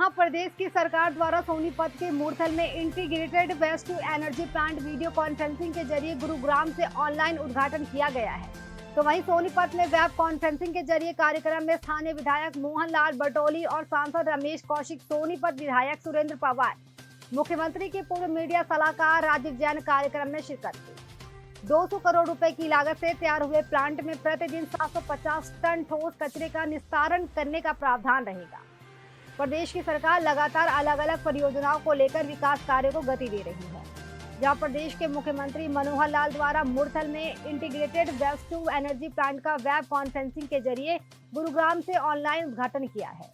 जहां प्रदेश की सरकार द्वारा सोनीपत के मूर्थल में integrated waste to energy plant video conferencing के जरिए गुरुग्राम से ऑनलाइन उद्घाटन किया गया है, तो वहीं सोनीपत में वेब कॉन्फ्रेंसिंग के जरिए कार्यक्रम में स्थानीय विधायक मोहन लाल बटोली और सांसद रमेश कौशिक, सोनीपत विधायक सुरेंद्र पवार, मुख्यमंत्री के पूर्व मीडिया सलाहकार राजीव जैन कार्यक्रम में शिरकत की। 200 करोड़ रुपए की लागत से तैयार हुए प्लांट में प्रतिदिन 750 टन ठोस कचरे का निस्तारण करने का प्रावधान रहेगा। प्रदेश की सरकार लगातार अलग अलग परियोजनाओं को लेकर विकास कार्यों को गति दे रही है, जहां प्रदेश के मुख्यमंत्री मनोहर लाल द्वारा मूर्थल में integrated waste to energy plant का वेब कॉन्फ्रेंसिंग के जरिए गुरुग्राम से ऑनलाइन उद्घाटन किया है।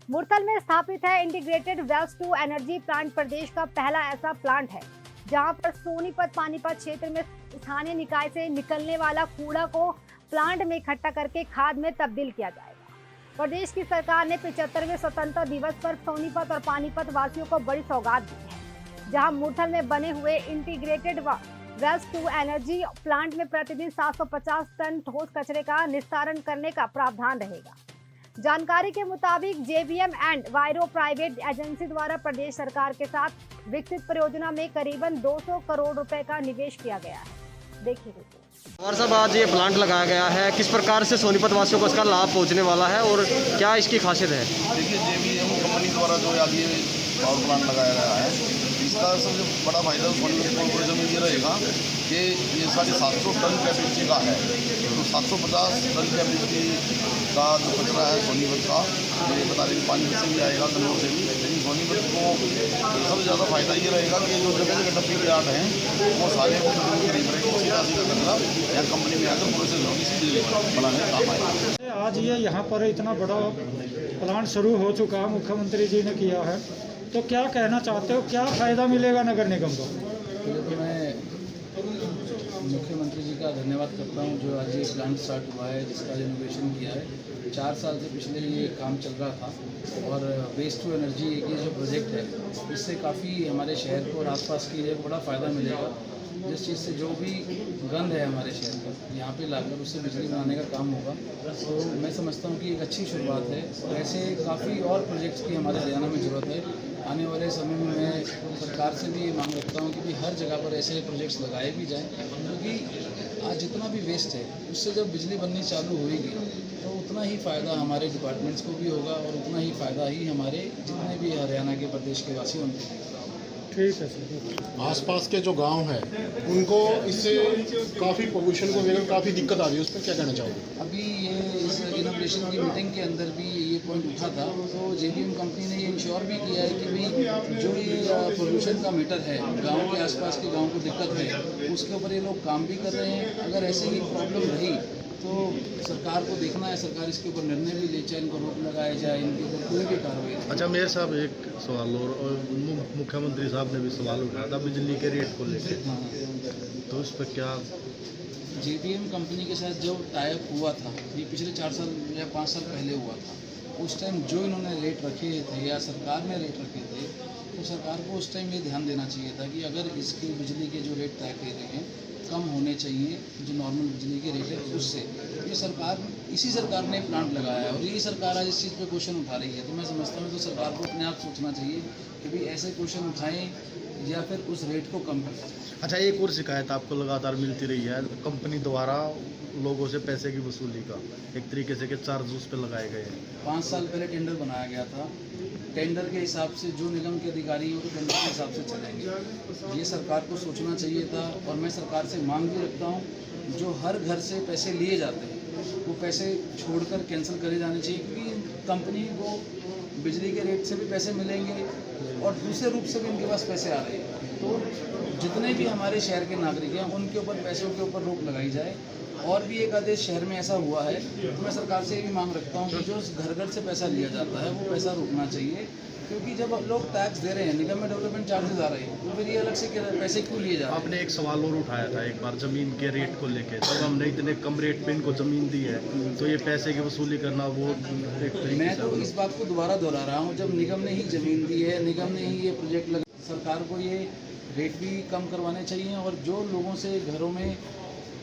मूर्थल में स्थापित है integrated waste to energy plant प्रदेश का पहला ऐसा प्लांट है जहां पर सोनीपत पानीपत क्षेत्र में स्थानीय निकाय से निकलने वाला कूड़ा को प्लांट में इकट्ठा करके खाद में तब्दील किया जाएगा। प्रदेश की सरकार ने 75वें स्वतंत्रता दिवस पर सोनीपत और पानीपत वासियों को बड़ी सौगात दी है, जहां मूर्थल में बने हुए integrated waste to energy plant में प्रतिदिन 750 टन ठोस कचरे का निस्तारण करने का प्रावधान रहेगा। जानकारी के मुताबिक JBM एंड वायरो प्राइवेट एजेंसी द्वारा प्रदेश सरकार के साथ विकसित परियोजना में करीबन 200 करोड़ रुपए का निवेश किया गया है। देखिए और साहब, आज ये प्लांट लगाया गया है, किस प्रकार से सोनीपत वासियों को इसका लाभ पहुंचने वाला है और क्या इसकी खासियत है? देखिए, JBM कंपनी द्वारा जो आज ये पावर प्लांट लगाया गया है, इसका सबसे बड़ा फायदा सोनीपत कॉर्पोरेशन में ये रहेगा कि ये 750 टन कैपेसिटी का है, तो 750 टन कैपेसिटी का जो कचरा है सोनीपत का, ये बता दें पानीपत से भी आएगा, कन्नौर से भी, लेकिन सोनीपत को सबसे ज़्यादा फायदा ये रहेगा कि जो जगह जगह डब्बी यार्ड हैं वो सारे को खरीद रहे हैं, सीधा सीधा कचरा यहाँ कंपनी में आकर प्रोसेस होगी, इसी बिजली बनाने का काम आएगा। आज ये यहाँ पर इतना बड़ा प्लांट शुरू हो चुका, मुख्यमंत्री जी ने किया है, तो क्या कहना चाहते हो, क्या फ़ायदा मिलेगा नगर निगम को? तो मैं मुख्यमंत्री जी का धन्यवाद करता हूँ जो आज ये प्लांट स्टार्ट हुआ है, जिसका इनोवेशन किया है। 4 साल से पिछले ये काम चल रहा था और वेस्ट टू एनर्जी एक ये जो प्रोजेक्ट है, इससे काफ़ी हमारे शहर को और आसपास की एरिया को बड़ा फ़ायदा मिलेगा। जिस चीज़ से जो भी गंद है हमारे शहर का, यहाँ पे लाकर उससे बिजली बनाने का काम होगा, तो मैं समझता हूँ कि एक अच्छी शुरुआत है। और ऐसे काफ़ी और प्रोजेक्ट्स की हमारे हरियाणा में ज़रूरत है। आने वाले समय में मैं सरकार से भी ये मांग रखता हूँ कि भी हर जगह पर ऐसे प्रोजेक्ट्स लगाए भी जाएँ, क्योंकि आज जितना भी वेस्ट है उससे जब बिजली बननी चालू होएगी तो उतना ही फ़ायदा हमारे डिपार्टमेंट्स को भी होगा और उतना ही फ़ायदा ही हमारे जितने भी हरियाणा के प्रदेश के वासी उनको भी होगा। ठीक है सर। आसपास के जो गांव हैं उनको इससे काफ़ी पोल्यूशन को लेकर काफ़ी दिक्कत आ रही है, उस पर क्या कहना चाहोगे? अभी ये इस इनोवेशन की मीटिंग के अंदर भी ये पॉइंट उठा था, तो JBM कंपनी ने ये इंश्योर भी किया है कि भाई जो ये पोल्यूशन का मीटर है गांव के आसपास के गांव को दिक्कत है, उसके ऊपर ये लोग काम भी कर रहे हैं। अगर ऐसे ही प्रॉब्लम रही तो सरकार को देखना है, सरकार इसके ऊपर निर्णय भी ले, चाहे इनको रोक लगाया जाए, इनके ऊपर कोई भी कार्रवाई। अच्छा मेयर साहब, एक सवाल और मुख्यमंत्री साहब ने भी सवाल उठाया था बिजली के रेट को लेकर, हाँ, तो उस पर क्या? JBM कंपनी के साथ जो टाइप हुआ था, ये पिछले 4 साल या 5 साल पहले हुआ था। उस टाइम जो इन्होंने रेट रखे थे या सरकार ने रेट रखे थे, तो सरकार को उस टाइम ये ध्यान देना चाहिए था कि अगर इसके बिजली के जो रेट तय किए गए हैं कम होने चाहिए, जो नॉर्मल बिजली के रेट है उससे। ये सरकार, इसी सरकार ने प्लांट लगाया है और यही सरकार आज इस चीज़ पे क्वेश्चन उठा रही है। तो मैं समझता हूँ तो सरकार को अपने आप सोचना चाहिए कि भाई ऐसे क्वेश्चन उठाएं या फिर उस रेट को कम करें। अच्छा, एक और शिकायत आपको लगातार मिलती रही है कंपनी द्वारा लोगों से पैसे की वसूली का, एक तरीके से कि चार्ज उस पर लगाए गए हैं। 5 साल पहले टेंडर बनाया गया था, टेंडर के हिसाब से जो निगम के अधिकारी हैं वो टेंडर के हिसाब से चलेंगे। ये सरकार को सोचना चाहिए था और मैं सरकार से मांग भी रखता हूँ, जो हर घर से पैसे लिए जाते हैं वो पैसे छोड़कर कैंसिल करे जाने चाहिए, क्योंकि कंपनी को बिजली के रेट से भी पैसे मिलेंगे और दूसरे रूप से भी इनके पास पैसे आ रहे हैं। तो जितने भी हमारे शहर के नागरिक हैं उनके ऊपर पैसों के ऊपर रोक लगाई जाए। और भी एक आधे शहर में ऐसा हुआ है, तो मैं सरकार से ये भी मांग रखता हूँ कि जो घर घर से पैसा लिया जाता है वो पैसा रुकना चाहिए, क्योंकि जब लोग टैक्स दे रहे हैं, निगम में डेवलपमेंट चार्जेस आ रहे हैं, तो फिर ये अलग से पैसे क्यों लिए जा रहे हैं? आपने एक सवाल और उठाया था एक बार ज़मीन के रेट को लेकर, जब हमने इतने कम रेट पे इनको ज़मीन दी है तो ये पैसे की वसूली करना वो एक तरीके मैं से तो इस बात को दोबारा दोहरा रहा हूँ, जब निगम ने ही ज़मीन दी है, निगम ने ही ये प्रोजेक्ट लगा, सरकार को ये रेट भी कम करवाने चाहिए और जो लोगों से घरों में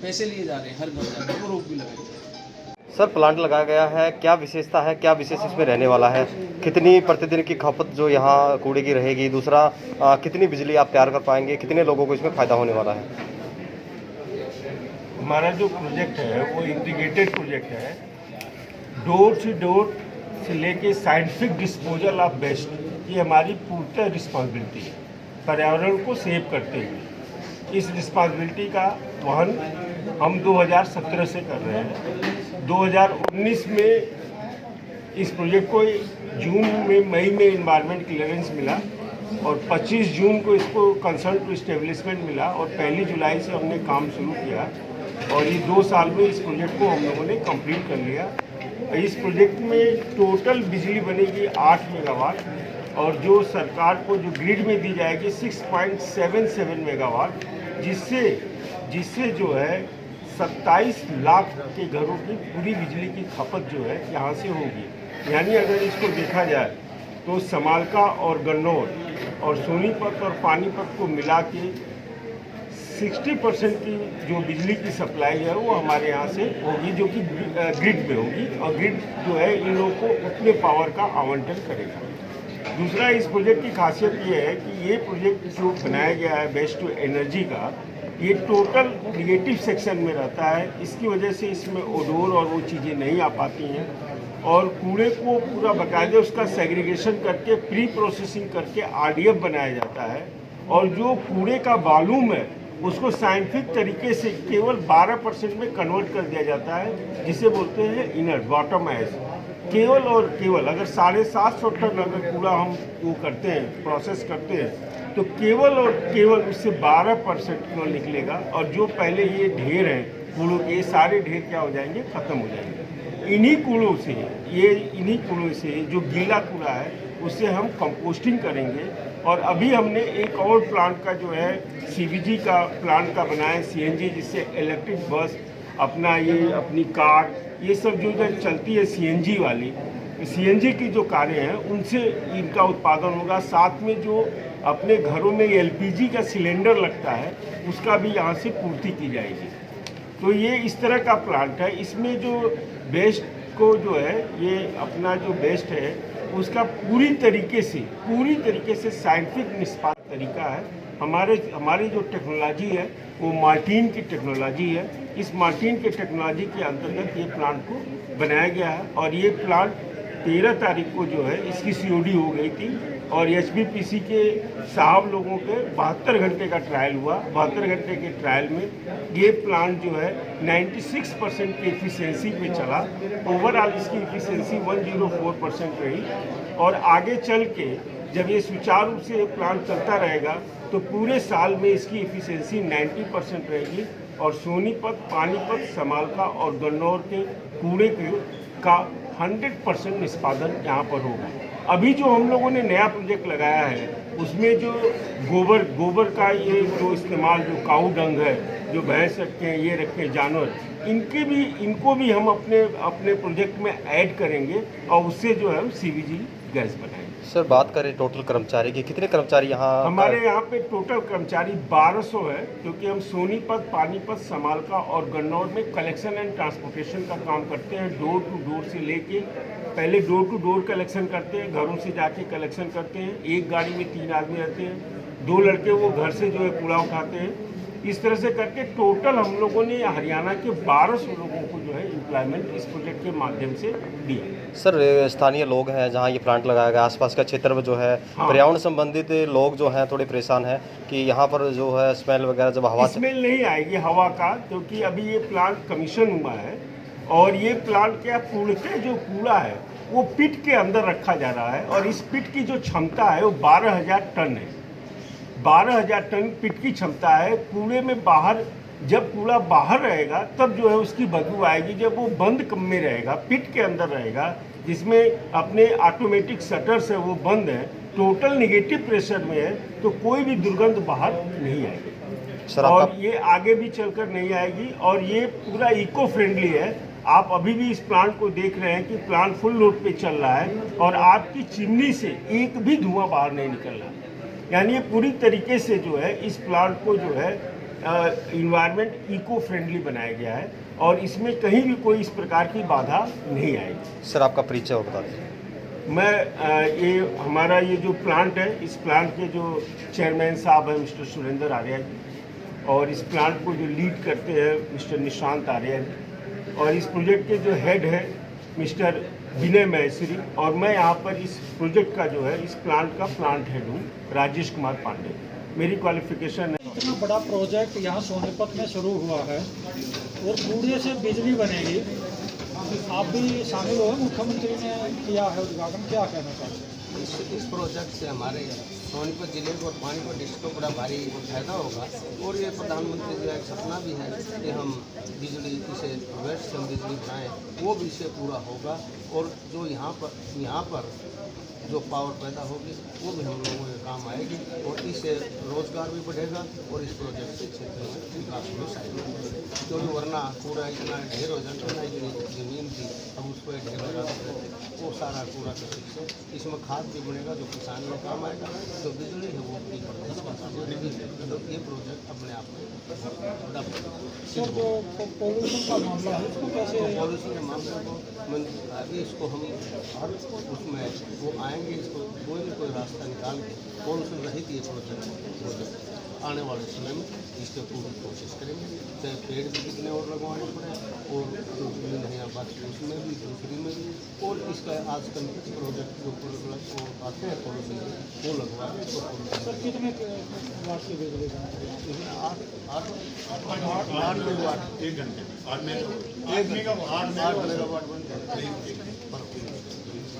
पैसे लिए जा रहे हैं हर घर जाकर वो रोक भी लगाई जाए। सर प्लांट लगाया गया है, क्या विशेषता है, क्या विशेष इसमें रहने वाला है, कितनी प्रतिदिन की खपत जो यहाँ कूड़े की रहेगी, दूसरा कितनी बिजली आप तैयार कर पाएंगे, कितने लोगों को इसमें फ़ायदा होने वाला है? हमारा जो प्रोजेक्ट है वो इंटीग्रेटेड प्रोजेक्ट है। डोर टू डोर से लेके साइंटिफिक डिस्पोजल ऑफ वेस्ट, ये हमारी पूर्णतः रिस्पॉन्सिबिलिटी है पर्यावरण को सेव करते हुए। इस रिस्पॉन्सिबिलिटी का वहन हम 2017 से कर रहे हैं। 2019 में इस प्रोजेक्ट को जून में मई में इन्वायरमेंट क्लियरेंस मिला और 25 जून को इसको कंसर्न टू इस्टेब्लिशमेंट मिला और 1 जुलाई से हमने काम शुरू किया और ये 2 साल में इस प्रोजेक्ट को हम लोगों ने कंप्लीट कर लिया। इस प्रोजेक्ट में टोटल बिजली बनेगी 8 मेगावाट और जो सरकार को जो ग्रिड में दी जाएगी 6.77 मेगावाट, जिससे जो है 27 लाख के घरों की पूरी बिजली की खपत जो है यहाँ से होगी। यानी अगर इसको देखा जाए तो समालका और गन्नौर और सोनीपत और पानीपत को मिला के 60% की जो बिजली की सप्लाई है वो हमारे यहाँ से होगी, जो कि ग्रिड में होगी और ग्रिड जो है इन लोगों को उतने पावर का आवंटन करेगा। दूसरा, इस प्रोजेक्ट की खासियत ये है कि ये प्रोजेक्ट जो बनाया गया है वेस्ट टू एनर्जी का, ये टोटल निगेटिव सेक्शन में रहता है। इसकी वजह से इसमें ओडोर और वो चीज़ें नहीं आ पाती हैं और कूड़े को पूरा बाकायदे उसका सेग्रीगेशन करके प्री प्रोसेसिंग करके RDF बनाया जाता है और जो कूड़े का वॉल्यूम है उसको साइंटिफिक तरीके से केवल 12% में कन्वर्ट कर दिया जाता है, जिसे बोलते हैं इनर्ट बॉटम एश। केवल और केवल अगर 750 टन अगर कूड़ा हम वो करते हैं, प्रोसेस करते हैं, तो केवल और केवल उससे 12% केवल निकलेगा और जो पहले ये ढेर हैं कूड़ों के, ये सारे ढेर क्या हो जाएंगे, ख़त्म हो जाएंगे। इन्हीं कूड़ों से जो गीला कूड़ा है उससे हम कंपोस्टिंग करेंगे और अभी हमने एक और प्लांट का जो है CBG का प्लांट का बनाया CNG, जिससे इलेक्ट्रिक बस अपना ये अपनी कार ये सब जो इधर चलती है CNG वाली, CNG की जो कारें हैं उनसे इनका उत्पादन होगा। साथ में जो अपने घरों में LPG का सिलेंडर लगता है उसका भी यहाँ से पूर्ति की जाएगी। तो ये इस तरह का प्लांट है। इसमें जो वेस्ट को जो है ये अपना जो वेस्ट है उसका पूरी तरीके से साइंटिफिक निष्पादन तरीका है। हमारी जो टेक्नोलॉजी है वो मार्टिन की टेक्नोलॉजी है। इस मार्टिन के टेक्नोलॉजी के अंतर्गत ये प्लांट को बनाया गया है और ये प्लांट 13 तारीख को जो है इसकी COD हो गई थी और HPPC के साहब लोगों के 72 घंटे का ट्रायल हुआ। 72 घंटे के ट्रायल में ये प्लांट जो है 96% की एफिशिएंसी पे चला। ओवरऑल इसकी एफिशिएंसी 104% रही और आगे चल के जब ये सुचारू रूप से प्लांट चलता रहेगा तो पूरे साल में इसकी एफिशिएंसी 90% रहेगी और सोनीपत, पानीपत, समालका और गन्नौर के कूड़े का 100% निष्पादन यहाँ पर होगा। अभी जो हम लोगों ने नया प्रोजेक्ट लगाया है उसमें जो गोबर का ये जो इस्तेमाल, जो काऊ डंग है, जो भैंस रखते हैं, ये रखते हैं जानवर, इनको भी हम अपने प्रोजेक्ट में ऐड करेंगे और उससे जो है हम CBG गैस बनाएंगे। सर बात करें टोटल कर्मचारी की, कितने कर्मचारी यहाँ? हमारे यहाँ पे टोटल कर्मचारी 1200 है, क्योंकि हम सोनीपत, पानीपत, समालका और गन्नौर में कलेक्शन एंड ट्रांसपोर्टेशन का काम करते हैं। डोर टू डोर से लेके पहले डोर टू डोर कलेक्शन करते हैं, घरों से जाके कलेक्शन करते हैं। एक गाड़ी में 3 आदमी रहते हैं, 2 लड़के वो घर से जो है कूड़ा उठाते हैं। इस तरह से करके टोटल हम लोगों ने हरियाणा के 1200 लोगों को जो है एम्प्लॉयमेंट इस प्रोजेक्ट के माध्यम से दिया। सर स्थानीय लोग हैं जहाँ ये प्लांट लगाया गया, आसपास का क्षेत्र में जो है पर्यावरण संबंधित लोग जो हैं थोड़े परेशान हैं कि यहाँ पर जो है स्मेल वगैरह, जब हवा स्मेल नहीं आएगी हवा का, क्योंकि अभी ये प्लांट कमीशन हुआ है और ये प्लांट क्या पूर्णतः जो कूड़ा है वो पिट के अंदर रखा जा रहा है और इस पिट की जो क्षमता है वो 12,000 टन है। 12,000 टन पिट की क्षमता है। कूड़े में बाहर, जब कूड़ा बाहर रहेगा तब जो है उसकी बदबू आएगी। जब वो बंद कम में रहेगा, पिट के अंदर रहेगा, जिसमें अपने ऑटोमेटिक शटर्स है वो बंद है, टोटल निगेटिव प्रेशर में है, तो कोई भी दुर्गंध बाहर नहीं आएगी और ये आगे भी चलकर नहीं आएगी और ये पूरा इको फ्रेंडली है। आप अभी भी इस प्लांट को देख रहे हैं कि प्लांट फुल लोड पे चल रहा है और आपकी चिमनी से एक भी धुआं बाहर नहीं निकल रहा। यानी ये पूरी तरीके से जो है इस प्लांट को जो है इन्वायरमेंट इको फ्रेंडली बनाया गया है और इसमें कहीं भी कोई इस प्रकार की बाधा नहीं आएगी। सर आपका परिचय और बता दीजिए। मैं ये हमारा ये जो प्लांट है, इस प्लांट के जो चेयरमैन साहब हैं मिस्टर सुरेंद्र आर्या जी, और इस प्लांट को जो लीड करते हैं मिस्टर निशांत आर्या जी, और इस प्रोजेक्ट के जो हेड है मिस्टर विनय महेश्वरी, और मैं यहाँ पर इस प्रोजेक्ट का जो है इस प्लांट का प्लांट हेड हूँ राजेश कुमार पांडे। मेरी क्वालिफिकेशन है। इतना बड़ा प्रोजेक्ट यहाँ सोनीपत में शुरू हुआ है और कूड़े से बिजली बनेगी, आप भी शामिल हो, मुख्यमंत्री ने किया है उद्घाटन, क्या कहना चाहते हैं? इस प्रोजेक्ट से हमारे सोनीपत जिले को और पानीपत डिस्ट्रिक्ट को बड़ा भारी फायदा होगा, और ये प्रधानमंत्री जी का एक सपना भी है कि हम बिजली इसे वेस्ट से हम बिजली बनाएं, वो भी इससे पूरा होगा। और जो यहाँ पर जो पावर पैदा होगी वो भी हम लोगों के काम आएगी, और इससे रोजगार भी बढ़ेगा और इस प्रोजेक्ट से क्षेत्र में विकास में सहायता होगी। क्योंकि वरना कूड़ा इतना ढेर हो जाता है, इतनी जमीन थी अब उसको ढेर लगा देते थे, वो सारा कूड़ा कृषि से इसमें खाद भी बनेगा जो किसान में काम आएगा, जो बिजली है वो भी प्रदेश का काम आएगी। तो ये प्रोजेक्ट अपने आप में बड़ा सर जो पॉल्यूशन का मामला है इसको कैसे? पॉल्यूशन के मामले को अभी इसको हम हर उसमें वो आएंगे, इसको कोई रास्ता निकाल के पॉल्यूशन रहित ये प्रोजेक्ट आने वाले समय में इसके पूरी कोशिश करेंगे। चाहे पेड़ भी कितने और लगवाने पड़े, और जो जमीन है बात उसमें भी, दूसरी में भी, और इसका आजकल प्रोजेक्ट जो आते हैं पॉल्यूशन वो लगवा दें तो सर कितने वाट की बिजली इसमें 8 मेगावाट 1 घंटे 8 मेगावाट बनते हैं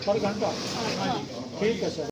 पर घंटा? ठीक है सर।